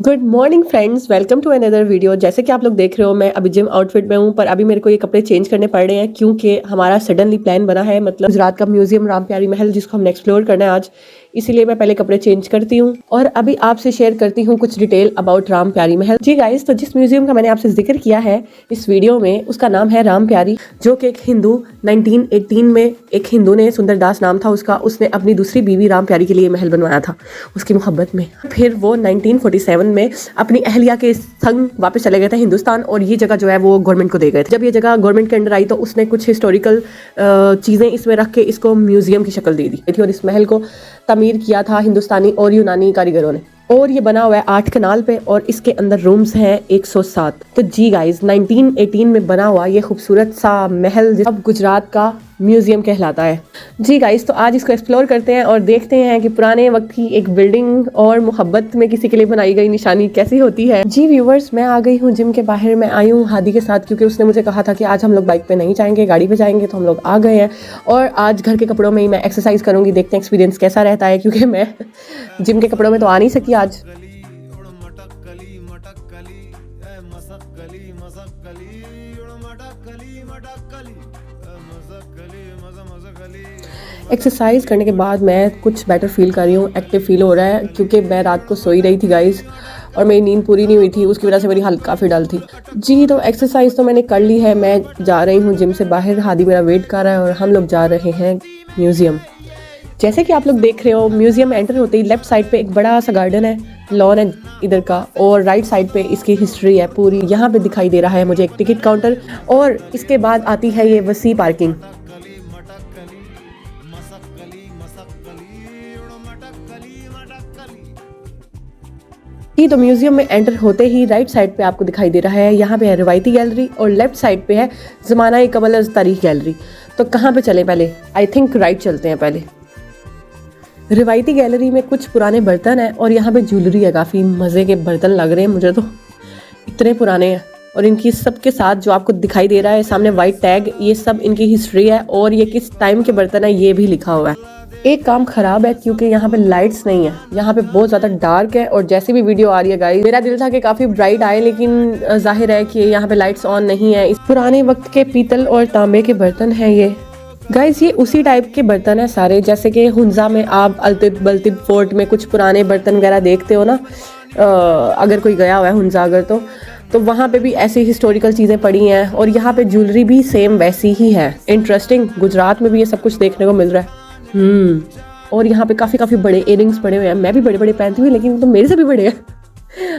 Good morning friends, welcome to another video. जैसे कि आप लोग देख रहे हो, मैं अभी जिम आउटफिट में हूँ, पर अभी मेरे को ये कपड़े चेंज करने पड़ रहे हैं क्योंकि हमारा सडनली प्लान बना है, मतलब गुजरात का म्यूजियम राम प्यारी महल, जिसको हमने एक्सप्लोर करना है आज। इसीलिए मैं पहले कपड़े चेंज करती हूँ और अभी आपसे शेयर करती हूँ कुछ डिटेल अबाउट राम प्यारी महल। जी गाइस, तो जिस म्यूजियम का मैंने आपसे जिक्र किया है इस वीडियो में, उसका नाम है राम प्यारी, जो कि एक हिंदू 1918 में एक हिंदू ने, सुंदरदास नाम था उसका, उसने अपनी दूसरी बीवी राम प्यारी के लिए महल बनवाया था उसकी मोहब्बत में। फिर वो 1947 में अपनी अहलिया के संग वापस चले गए थे हिंदुस्तान, और ये जगह जो है वो गवर्नमेंट को दे गए थे। जब ये जगह गवर्नमेंट के अंडर आई तो उसने कुछ हिस्टोरिकल चीज़ें इसमें रख के इसको म्यूजियम की शक्ल दे दी थी, और इस महल को तमीर किया था हिंदुस्तानी और यूनानी कारीगरों ने। और ये बना हुआ है 8 कनाल पे, और इसके अंदर रूम्स हैं 107। तो जी गाइस, 1918 में बना हुआ ये खूबसूरत सा महल अब गुजरात का म्यूजियम कहलाता है। जी गाइस, तो आज इसको एक्सप्लोर करते हैं और देखते हैं कि पुराने वक्त की एक बिल्डिंग और मोहब्बत में किसी के लिए बनाई गई निशानी कैसी होती है। जी व्यूवर्स, मैं आ गई हूँ जिम के बाहर। मैं आई हूँ हादी के साथ क्योंकि उसने मुझे कहा था कि आज हम लोग बाइक पे नहीं जाएंगे, गाड़ी पे जाएंगे, तो हम लोग आ गए हैं। और आज घर के कपड़ों में ही मैं एक्सरसाइज करूंगी, देखते हैं एक्सपीरियंस कैसा रहता है, क्योंकि मैं जिम के कपड़ों में तो आ नहीं सकी आज। एक्सरसाइज करने के बाद मैं कुछ बेटर फील कर रही हूँ, एक्टिव फील हो रहा है, क्योंकि मैं रात को सोई रही थी गाइस और मेरी नींद पूरी नहीं हुई थी, उसकी वजह से मेरी हालत काफ़ी डल थी। जी, तो एक्सरसाइज तो मैंने कर ली है, मैं जा रही हूँ जिम से बाहर। हादी मेरा वेट कर रहा है और हम लोग जा रहे हैं म्यूज़ियम। जैसे कि आप लोग देख रहे हो, म्यूज़ियम एंटर होते ही लेफ्ट साइड पे एक बड़ा सा गार्डन है, लॉन है इधर का, और राइट साइड पे इसकी हिस्ट्री है पूरी। यहाँ पे दिखाई दे रहा है मुझे एक टिकट काउंटर, और इसके बाद आती है ये वसी पार्किंग। तो म्यूजियम में एंटर होते ही राइट साइड पे आपको दिखाई दे रहा है, यहाँ पे है रिवायती गैलरी, और लेफ्ट साइड पे है ज़माना कबल तारीख गैलरी। तो कहाँ पे चलें पहले? आई थिंक राइट चलते हैं पहले। रिवायती गैलरी में कुछ पुराने बर्तन हैं और यहाँ पे ज्वेलरी है, काफ़ी मज़े के बर्तन लग रहे हैं मुझे, तो इतने पुराने हैं। और इनकी सबके साथ जो आपको दिखाई दे रहा है सामने वाइट टैग, ये सब इनकी हिस्ट्री है और ये किस टाइम के बर्तन है ये भी लिखा हुआ है। एक काम खराब है क्योंकि यहाँ पे लाइट्स नहीं है, यहाँ पे बहुत ज़्यादा डार्क है। और जैसी भी वीडियो आ रही है गाइस, मेरा दिल था कि काफ़ी ब्राइट आए, लेकिन जाहिर है कि यहाँ पे लाइट्स ऑन नहीं है। इस पुराने वक्त के पीतल और तांबे के बर्तन हैं ये गाइस। ये उसी टाइप के बर्तन है सारे, जैसे कि हुंजा में आप अल्तिद बल्तिद फोर्ट में कुछ पुराने बर्तन वगैरह देखते हो ना, अगर कोई गया हुआ है हुंजा अगर, तो वहाँ पे भी ऐसी हिस्टोरिकल चीज़ें पड़ी हैं। और यहाँ पे ज्वेलरी भी सेम वैसी ही है। इंटरेस्टिंग, गुजरात में भी ये सब कुछ देखने को मिल रहा है। और यहाँ पे काफ़ी बड़े इयरिंग्स पड़े हुए हैं। मैं भी बड़े बड़े पहनती हूँ, लेकिन तो मेरे से भी बड़े हैं।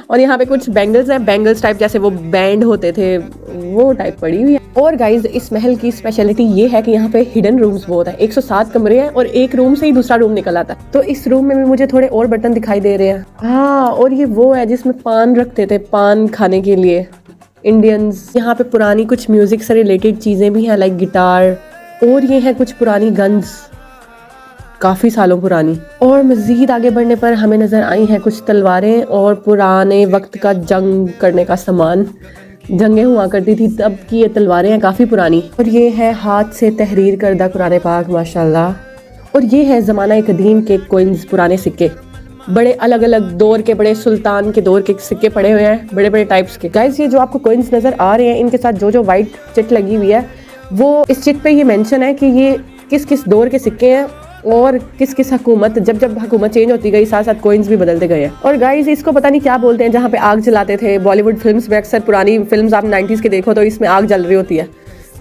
और यहाँ पे कुछ बैंगल्स हैं, बैंगल्स टाइप, जैसे वो बैंड होते थे वो टाइप पड़ी हुई है। और गाइज, इस महल की स्पेशलिटी ये है कि यहाँ पे हिडन रूम्स बहुत है। 107 कमरे हैं और एक रूम से ही दूसरा रूम निकल आता है। तो इस रूम में भी मुझे थोड़े और बर्तन दिखाई दे रहे हैं। हाँ, और ये वो है जिसमें पान रखते थे, पान खाने के लिए इंडियंस। यहाँ पे पुरानी कुछ म्यूजिक से रिलेटेड चीज़ें भी हैं, लाइक गिटार, और ये है कुछ पुरानी गन्स, काफ़ी सालों पुरानी। और मज़ीद आगे बढ़ने पर हमें नज़र आई हैं कुछ तलवारें और पुराने वक्त का जंग करने का सामान। जंगें हुआ करती थी तब की ये तलवारें हैं, काफ़ी पुरानी। और ये है हाथ से तहरीर करदा कुरान पाक, माशाल्लाह। और ये है ज़माना कदीम के कोइंस, पुराने सिक्के, बड़े अलग अलग दौर के, बड़े सुल्तान के दौर के सिक्के पड़े हुए हैं, बड़े बड़े टाइप्स के। गाइस, ये जो आपको कोइंस नज़र आ रहे हैं, इनके साथ जो वाइट चिट लगी हुई है, वो इस चिट पे ये मेंशन है कि ये किस किस दौर के सिक्के हैं और किस किस हुकूमत, जब हुकूमत चेंज होती गई साथ साथ कोइंस भी बदलते गए हैं। और गाइस, इसको पता नहीं क्या बोलते हैं, जहाँ पे आग जलाते थे। बॉलीवुड फिल्म्स में अक्सर, पुरानी फिल्म्स आप 90s के देखो तो इसमें आग जल रही होती है,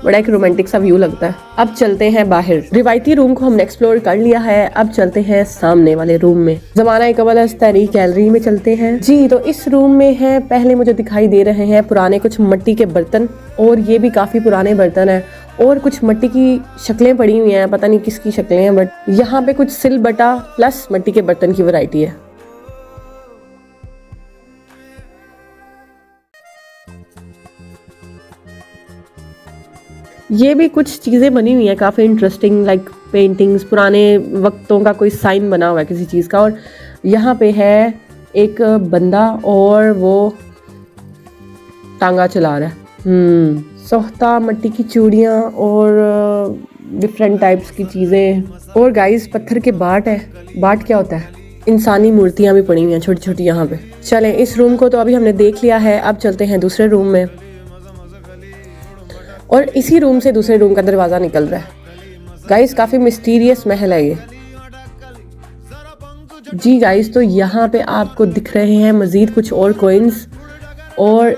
बड़ा एक रोमांटिक सा व्यू लगता है। अब चलते हैं बाहर। रिवायती रूम को हमने एक्सप्लोर कर लिया है, अब चलते हैं सामने वाले रूम में, ज़माना कबल तारीख गैलरी में चलते हैं। जी, तो इस रूम में है, पहले मुझे दिखाई दे रहे हैं पुराने कुछ मिट्टी के बर्तन, और ये भी काफ़ी पुराने बर्तन हैं। और कुछ मिट्टी की शक्लें पड़ी हुई हैं, पता नहीं किसकी शक्लें हैं, बट यहाँ पे कुछ सिल बटा प्लस मिट्टी के बर्तन की वैरायटी है। ये भी कुछ चीज़ें बनी हुई हैं काफ़ी इंटरेस्टिंग, लाइक पेंटिंग्स, पुराने वक्तों का कोई साइन बना हुआ है किसी चीज़ का। और यहाँ पे है एक बंदा और वो टांगा चला रहा है। सोहता, मिट्टी की चूड़ियाँ और डिफरेंट टाइप्स की चीज़ें। और गाइस, पत्थर के बाट है। बाट क्या होता है? इंसानी मूर्तियाँ भी पड़ी हुई हैं छोटी छोटी यहाँ पे। चलें, इस रूम को तो अभी हमने देख लिया है, अब चलते हैं दूसरे रूम में। और इसी रूम से दूसरे रूम का दरवाज़ा निकल रहा है। गाइस काफ़ी मिस्टीरियस महल है ये। जी गाइस, तो यहाँ पे आपको दिख रहे हैं मज़ीद कुछ और कॉइन्स और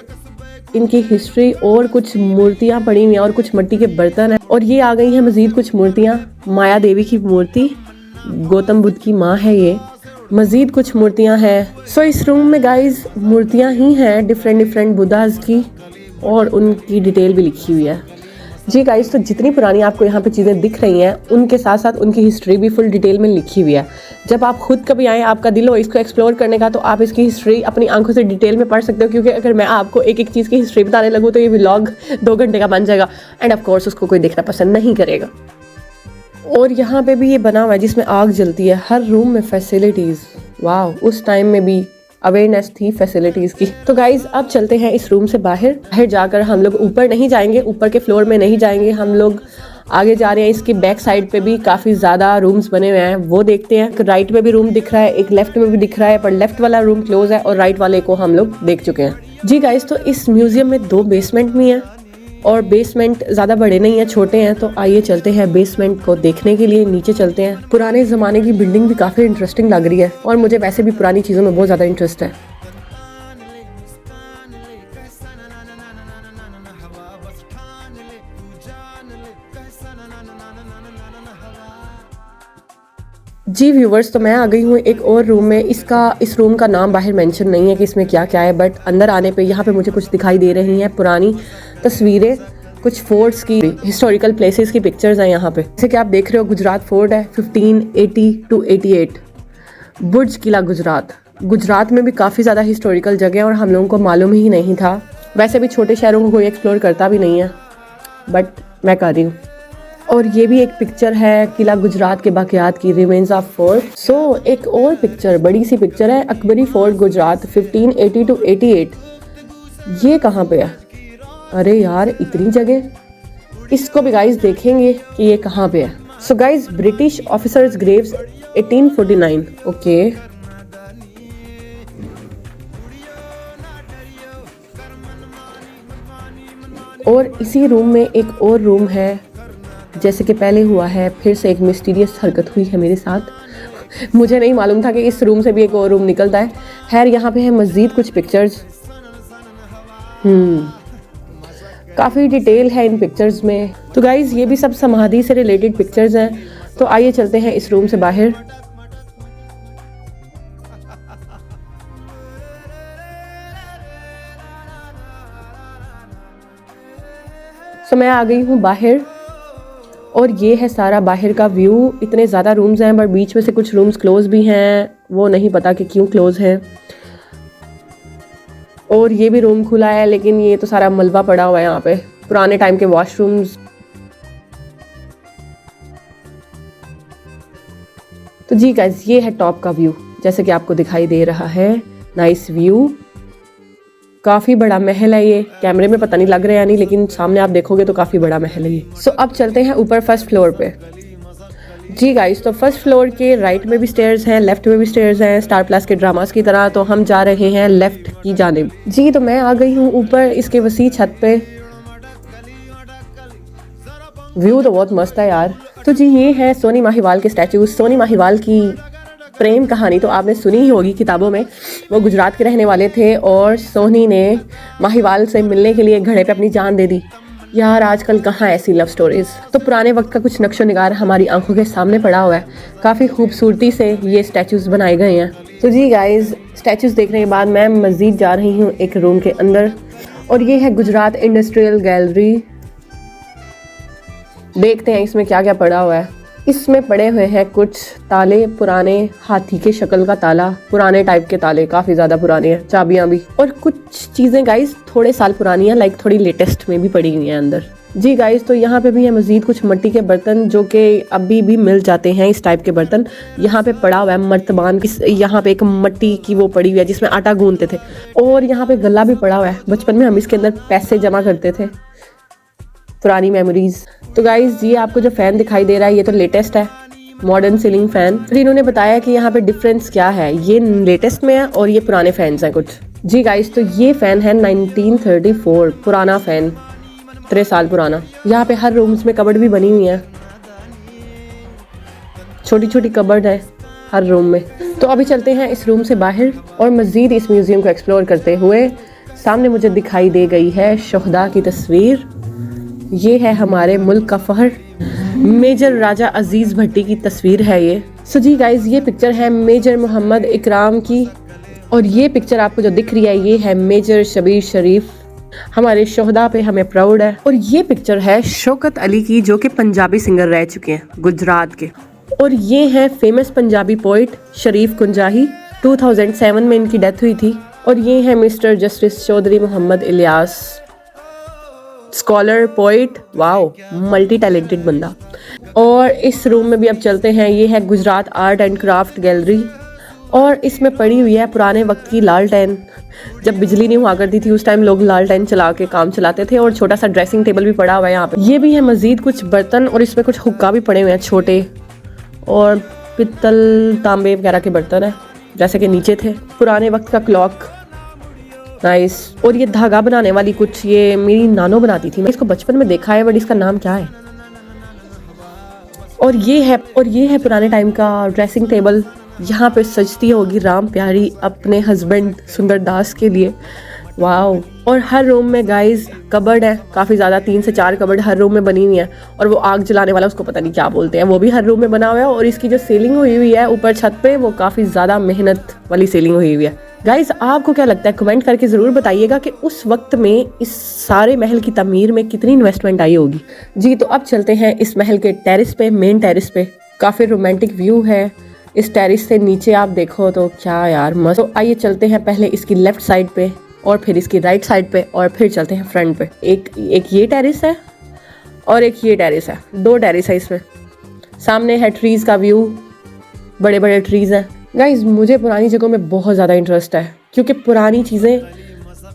इनकी हिस्ट्री और कुछ मूर्तियाँ पड़ी हुई हैं और कुछ मिट्टी के बर्तन हैं। और ये आ गई हैं मज़ीद कुछ मूर्तियाँ, माया देवी की मूर्ति, गौतम बुद्ध की माँ है ये, मज़ीद कुछ मूर्तियाँ हैं। सो इस रूम में गाइस मूर्तियाँ ही हैं डिफरेंट बुद्धास की और उनकी डिटेल भी लिखी हुई है। जी गाइस, तो जितनी पुरानी आपको यहाँ पे चीज़ें दिख रही हैं उनके साथ साथ उनकी हिस्ट्री भी फुल डिटेल में लिखी हुई है। जब आप खुद कभी आएँ, आपका दिल हो इसको एक्सप्लोर करने का, तो आप इसकी हिस्ट्री अपनी आंखों से डिटेल में पढ़ सकते हो, क्योंकि अगर मैं आपको एक एक चीज़ की हिस्ट्री बताने लगूँ तो ये व्लॉग 2 घंटे का बन जाएगा एंड ऑफ कोर्स उसको कोई देखना पसंद नहीं करेगा। और यहाँ पे भी ये बना हुआ है जिसमें आग जलती है, हर रूम में फैसिलिटीज़। वाह, उस टाइम में भी अवेयरनेस थी फैसिलिटीज़ की। तो गाइज अब चलते हैं इस रूम से बाहर जाकर हम लोग ऊपर नहीं जाएंगे, ऊपर के फ्लोर में नहीं जाएंगे, हम लोग आगे जा रहे हैं। इसकी बैक साइड पे भी काफ़ी ज़्यादा रूम्स बने हुए हैं, वो देखते हैं। एक राइट में भी रूम दिख रहा है, एक लेफ्ट में भी दिख रहा है, पर लेफ्ट वाला रूम क्लोज है और राइट वाले को हम लोग देख चुके हैं। जी गाइज, तो इस म्यूजियम में 2 बेसमेंट भी हैं और बेसमेंट ज़्यादा बड़े नहीं हैं, छोटे हैं। तो आइए चलते हैं बेसमेंट को देखने के लिए, नीचे चलते हैं। पुराने ज़माने की बिल्डिंग भी काफ़ी इंटरेस्टिंग लग रही है और मुझे वैसे भी पुरानी चीज़ों में बहुत ज़्यादा इंटरेस्ट है। जी व्यूवर्स, तो मैं आ गई हूँ एक और रूम में। इस रूम का नाम बाहर मेंशन नहीं है कि इसमें क्या क्या है, बट अंदर आने पे यहाँ पे मुझे कुछ दिखाई दे रही हैं पुरानी तस्वीरें, कुछ फोर्ट्स की, हिस्टोरिकल प्लेसेस की पिक्चर्स हैं यहाँ पे। जैसे कि आप देख रहे हो गुजरात फोर्ट है 1580 to 88, बुर्ज किला गुजरात में भी काफ़ी ज़्यादा हिस्टोरिकल जगह है और हम लोगों को मालूम ही नहीं था। वैसे भी छोटे शहरों को कोई एक्सप्लोर करता भी नहीं है, बट मैं कर रही हूँ। और ये भी एक पिक्चर है किला गुजरात के बाक़ियात की, रिमेन्स ऑफ फोर्ट। सो एक और पिक्चर, बड़ी सी पिक्चर है अकबरी फोर्ट गुजरात 1580 to 88। ये कहाँ पे है? अरे यार, इतनी जगह, इसको भी गाइस देखेंगे कि ये कहाँ पे है। So guys, British officers Graves 1849। Okay, और इसी रूम में एक और रूम है, जैसे कि पहले हुआ है, फिर से एक मिस्टीरियस हरकत हुई है मेरे साथ। मुझे नहीं मालूम था कि इस रूम से भी एक और रूम निकलता है। खैर, यहाँ पे है मज़ीद कुछ पिक्चर्स। काफ़ी डिटेल है इन पिक्चर्स में। तो गाइज़, ये भी सब समाधि से रिलेटेड पिक्चर्स हैं। तो आइए चलते हैं इस रूम से बाहर। तो मैं आ गई हूँ बाहर और ये है सारा बाहर का व्यू। इतने ज़्यादा रूम्स हैं, बट बीच में से कुछ रूम्स क्लोज भी हैं, वो नहीं पता कि क्यों क्लोज हैं। और ये भी रूम खुला है, लेकिन ये तो सारा मलबा पड़ा हुआ है यहाँ पे, पुराने टाइम के वॉशरूम्स। तो जी गाइस, ये है टॉप का व्यू, जैसे कि आपको दिखाई दे रहा है। नाइस व्यू, काफ़ी बड़ा महल है ये। कैमरे में पता नहीं लग रहा है या नहीं, लेकिन सामने आप देखोगे तो काफ़ी बड़ा महल है ये। सो अब चलते हैं ऊपर फर्स्ट फ्लोर पे। जी गाइस, तो फर्स्ट फ्लोर के राइट में भी स्टेयर्स हैं, लेफ्ट में भी स्टेयर्स हैं, स्टार प्लस के ड्रामास की तरह। तो हम जा रहे हैं लेफ्ट की जानिब। जी, तो मैं आ गई हूँ ऊपर इसके वसी छत पे। व्यू तो बहुत मस्त है यार। तो जी, ये है सोनी माहिवाल के स्टैचू। सोनी माहिवाल की प्रेम कहानी तो आपने सुनी ही होगी किताबों में। वो गुजरात के रहने वाले थे और सोनी ने माहिवाल से मिलने के लिए घड़े पे अपनी जान दे दी। यार, आजकल कहाँ ऐसी लव स्टोरीज। तो पुराने वक्त का कुछ नक्शो निगार हमारी आंखों के सामने पड़ा हुआ है। काफ़ी खूबसूरती से ये स्टैचूज़ बनाए गए हैं। तो जी गाइज, स्टैचूज़ देखने के बाद मैं मज़ीद जा रही हूँ एक रूम के अंदर, और ये है गुजरात इंडस्ट्रियल गैलरी। देखते हैं इसमें क्या क्या पड़ा हुआ है। इसमें पड़े हुए हैं कुछ ताले, पुराने हाथी के शक्ल का ताला, पुराने टाइप के ताले, काफ़ी ज़्यादा पुराने हैं, चाबियाँ भी। और कुछ चीज़ें गाइस थोड़े साल पुरानी हैं, लाइक थोड़ी लेटेस्ट में भी पड़ी हुई हैं अंदर। जी गाइस, तो यहाँ पे भी है मज़ीद कुछ मिट्टी के बर्तन, जो कि अभी भी मिल जाते हैं। इस टाइप के बर्तन यहाँ पे पड़ा हुआ है। मर्तबान, यहाँ पे एक मिट्टी की वो पड़ी हुई है जिसमें आटा गूंदते थे। और यहाँ पे गला भी पड़ा हुआ है, बचपन में हम इसके अंदर पैसे जमा करते थे। पुरानी मेमोरीज। तो गाइज, ये आपको जो फ़ैन दिखाई दे रहा है, ये तो लेटेस्ट है, मॉडर्न सीलिंग फैन। फिर इन्होंने बताया कि यहाँ पे डिफरेंस क्या है, ये लेटेस्ट में है और ये पुराने फैंस हैं कुछ। जी गाइस, तो ये फैन है 1934 पुराना फैन, 3 साल पुराना। यहाँ पे हर रूम्स में कबर्ड भी बनी हुई है, छोटी छोटी कबर्ड है हर रूम में। तो अभी चलते हैं इस रूम से बाहर और मज़ीद इस म्यूज़ियम को एक्सप्लोर करते हुए। सामने मुझे दिखाई दे गई है शोहदा की तस्वीर। ये है हमारे मुल्क का फ़ख्र, मेजर राजा अजीज़ भट्टी की तस्वीर है ये। सो जी गाइज, ये पिक्चर है मेजर मोहम्मद इकराम की और ये पिक्चर आपको जो दिख रही है ये है मेजर शबीर शरीफ। हमारे शोहदा पे हमें प्राउड है। और ये पिक्चर है शौकत अली की, जो कि पंजाबी सिंगर रह चुके हैं गुजरात के। और ये है फेमस पंजाबी पोइट शरीफ कुंजाही, 2007 में इनकी डेथ हुई थी। और ये है mister justice Chaudhry Mohammad Ilyas, scholar, poet, wow, multi talented बंदा। और इस रूम में भी अब चलते हैं। ये है Gujarat art and craft gallery और इसमें पड़ी हुई है पुराने वक्त की लालटेन। जब बिजली नहीं हुआ करती थी उस टाइम लोग लालटेन चला के काम चलाते थे। और छोटा सा ड्रेसिंग टेबल भी पड़ा हुआ है यहाँ पे। ये भी है मजीद कुछ बर्तन और इसमें कुछ हुक्का भी पड़े हुए हैं छोटे, और पित्तल तांबे वगैरह के बर्तन है जैसे कि नीचे थे। पुराने वक्त का क्लॉक, नाइस। और ये धागा बनाने वाली कुछ, ये मेरी नानो बनाती थी, मैं इसको बचपन में देखा है बट इसका नाम क्या है। और ये है पुराने टाइम का ड्रेसिंग टेबल। यहाँ पे सजती होगी राम प्यारी अपने हस्बैंड सुंदरदास के लिए, वाओ। और हर रूम में गाइस कबर्ड है काफ़ी ज़्यादा, 3 से 4 कबर्ड हर रूम में बनी हुई है। और वो आग जलाने वाला, उसको पता नहीं क्या बोलते हैं, वो भी हर रूम में बना हुआ है। और इसकी जो सीलिंग हुई हुई है ऊपर छत पे, वो काफ़ी ज़्यादा मेहनत वाली सीलिंग हुई हुई है। गाइस, आपको क्या लगता है कमेंट करके ज़रूर बताइएगा कि उस वक्त में इस सारे महल की तमीर में कितनी इन्वेस्टमेंट आई होगी। जी, तो अब चलते हैं इस महल के टेरिस पे, मेन टेरिस पे। काफ़ी रोमांटिक व्यू है इस टेरिस से, नीचे आप देखो तो क्या यार मस्त। तो आइए चलते हैं पहले इसकी लेफ्ट साइड पे और फिर इसकी राइट साइड पे और फिर चलते हैं फ्रंट पे। एक ये टेरिस है और एक ये टेरिस है, 2 टेरिस है इसमें। सामने है ट्रीज़ का व्यू, बड़े बड़े ट्रीज़ हैं। गाइज, मुझे पुरानी जगहों में बहुत ज़्यादा इंटरेस्ट है क्योंकि पुरानी चीज़ें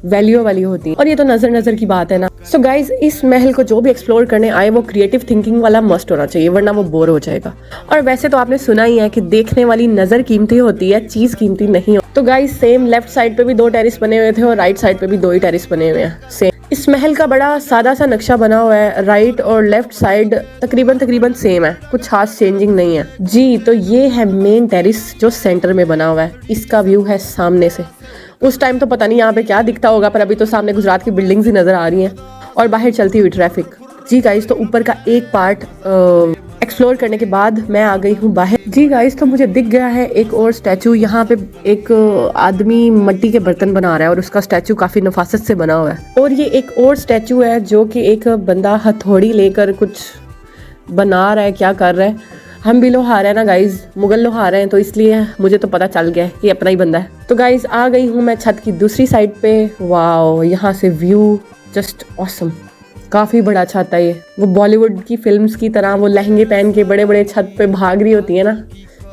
वैल्यू वाली होती हैं और ये तो नज़र की बात है ना। सो गाइज, इस महल को जो भी एक्सप्लोर करने आए वो क्रिएटिव थिंकिंग वाला मस्ट होना चाहिए, वरना वो बोर हो जाएगा। और वैसे तो आपने सुना ही है कि देखने वाली नज़र कीमती होती है, चीज़ कीमती नहीं हो। तो गाइज, सेम लेफ्ट साइड पे भी 2 टेरिस बने हुए थे और राइट साइड पे भी 2 ही टेरिस बने हुए हैं सेम। इस महल का बड़ा सादा सा नक्शा बना हुआ है, राइट और लेफ्ट साइड तकरीबन सेम है, कुछ खास चेंजिंग नहीं है। जी, तो ये है मेन टेरिस जो सेंटर में बना हुआ है। इसका व्यू है सामने से। उस टाइम तो पता नहीं यहाँ पे क्या दिखता होगा, पर अभी तो सामने गुजरात की बिल्डिंग्स ही नजर आ रही हैं और बाहर चलती हुई ट्रैफिक। जी गाइस, तो ऊपर का एक पार्ट एक्सप्लोर करने के बाद मैं आ गई हूँ बाहर। जी गाइस, तो मुझे दिख गया है एक और स्टैचू। यहाँ पे एक आदमी मिट्टी के बर्तन बना रहा है और उसका स्टैचू काफी नफासत से बना हुआ है। और ये एक और स्टैचू है जो कि एक बंदा हथौड़ी लेकर कुछ बना रहा है, क्या कर रहा है। हम भी लोहार है ना गाइज, मुगल लोहार हैं, तो इसलिए मुझे तो पता चल गया है कि अपना ही बंदा है। तो गाइज, आ गई हूँ मैं छत की दूसरी साइड पे। वाओ, यहाँ से व्यू जस्ट ऑसम, काफ़ी बड़ा छत है ये। वो बॉलीवुड की फिल्म्स की तरह वो लहंगे पहन के बड़े बड़े छत पे भाग रही होती है ना,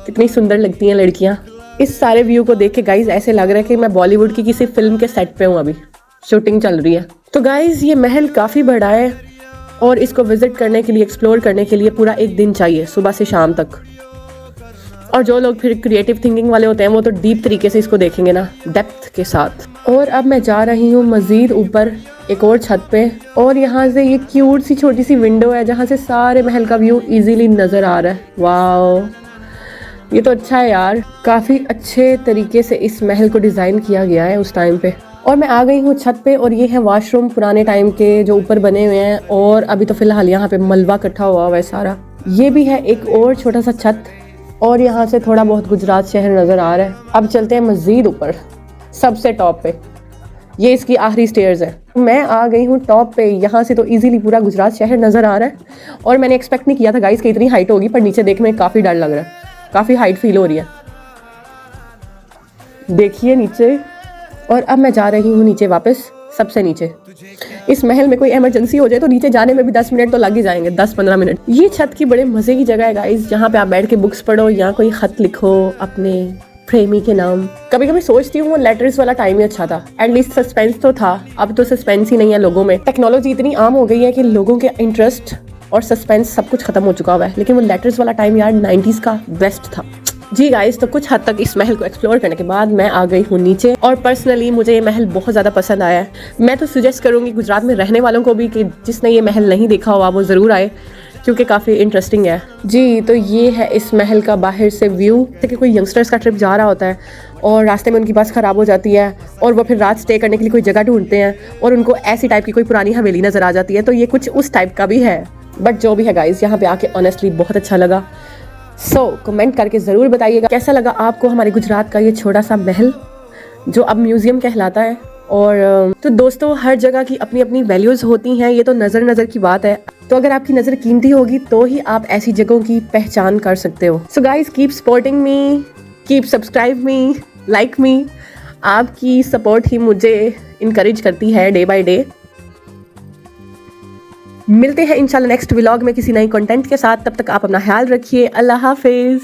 कितनी सुंदर लगती हैं लड़कियाँ। इस सारे व्यू को देख के गाइज ऐसे लग रहा है कि मैं बॉलीवुड की किसी फिल्म के सेट पे हूँ, अभी शूटिंग चल रही है। तो गाइज, ये महल काफ़ी बड़ा है और इसको विजिट करने के लिए, एक्सप्लोर करने के लिए पूरा एक दिन चाहिए, सुबह से शाम तक। और जो लोग फिर क्रिएटिव थिंकिंग वाले होते हैं वो तो डीप तरीके से इसको देखेंगे ना, डेप्थ के साथ। और अब मैं जा रही हूँ मज़ीद ऊपर एक और छत पे, और यहाँ से ये क्यूट सी छोटी सी विंडो है जहाँ से सारे महल का व्यू इजीली नज़र आ रहा है। वाओ, ये तो अच्छा है यार, काफ़ी अच्छे तरीके से इस महल को डिज़ाइन किया गया है उस टाइम पे। और मैं आ गई हूँ छत पे और ये है वॉशरूम पुराने टाइम के जो ऊपर बने हुए हैं। और अभी तो फिलहाल यहाँ पे मलबा इकट्ठा हुआ है सारा। ये भी है एक और छोटा सा छत और यहाँ से थोड़ा बहुत गुजरात शहर नज़र आ रहा है। अब चलते हैं मज़ीद ऊपर सबसे टॉप पे, ये इसकी आखिरी स्टेयर्स है। मैं आ गई हूँ टॉप पे, यहाँ से तो इजीली पूरा गुजरात शहर नज़र आ रहा है। और मैंने एक्सपेक्ट नहीं किया था गाइस कि इतनी हाइट होगी, पर नीचे देखने में काफ़ी डर लग रहा है, काफ़ी हाइट फील हो रही है, देखिए नीचे। और अब मैं जा रही हूँ नीचे वापस, सबसे नीचे। इस महल में कोई इमरजेंसी हो जाए तो नीचे जाने में भी 10 मिनट तो लग ही जाएंगे, 10-15 मिनट। ये छत की बड़े मज़े की जगह है गाइस, जहाँ पे आप बैठ के बुक्स पढ़ो या कोई ख़त लिखो अपने प्रेमी के नाम। कभी कभी सोचती हूँ वो लेटर्स वाला टाइम ही अच्छा था, एटलीस्ट सस्पेंस तो था। अब तो सस्पेंस ही नहीं है लोगों में। टेक्नोलॉजी इतनी आम हो गई है कि लोगों के इंटरेस्ट और सस्पेंस सब कुछ खत्म हो चुका हुआ है, लेकिन वो लेटर्स वाला टाइम यार 90s का बेस्ट था। जी गाइस, तो कुछ हद तक इस महल को एक्सप्लोर करने के बाद मैं आ गई हूँ नीचे, और पर्सनली मुझे ये महल बहुत ज़्यादा पसंद आया है। मैं तो सजेस्ट करूँगी गुजरात में रहने वालों को भी कि जिसने ये महल नहीं देखा हुआ वो ज़रूर आए, क्योंकि काफ़ी इंटरेस्टिंग है। जी, तो ये है इस महल का बाहर से व्यू। कि कोई यंगस्टर्स का ट्रिप जा रहा होता है और रास्ते में उनकी बस ख़राब हो जाती है और वो फिर रात स्टे करने के लिए कोई जगह ढूंढते हैं और उनको ऐसी टाइप की कोई पुरानी हवेली नज़र आ जाती है, तो ये कुछ उस टाइप का भी है। बट जो भी है गाइस, यहाँ पे आके ऑनेस्टली बहुत अच्छा लगा। कमेंट करके ज़रूर बताइएगा कैसा लगा आपको हमारे गुजरात का ये छोटा सा महल जो अब म्यूज़ियम कहलाता है। और तो दोस्तों, हर जगह की अपनी अपनी वैल्यूज़ होती हैं, ये तो नज़र की बात है। तो अगर आपकी नज़र कीमती होगी तो ही आप ऐसी जगहों की पहचान कर सकते हो। So guys, keep supporting me, keep subscribe मी, लाइक मी। आपकी सपोर्ट ही मुझे इनकरेज करती है डे बाय डे। मिलते हैं इंशाल्लाह नेक्स्ट व्लॉग में किसी नए कंटेंट के साथ। तब तक आप अपना ख्याल रखिए। अल्लाह हाफिज़।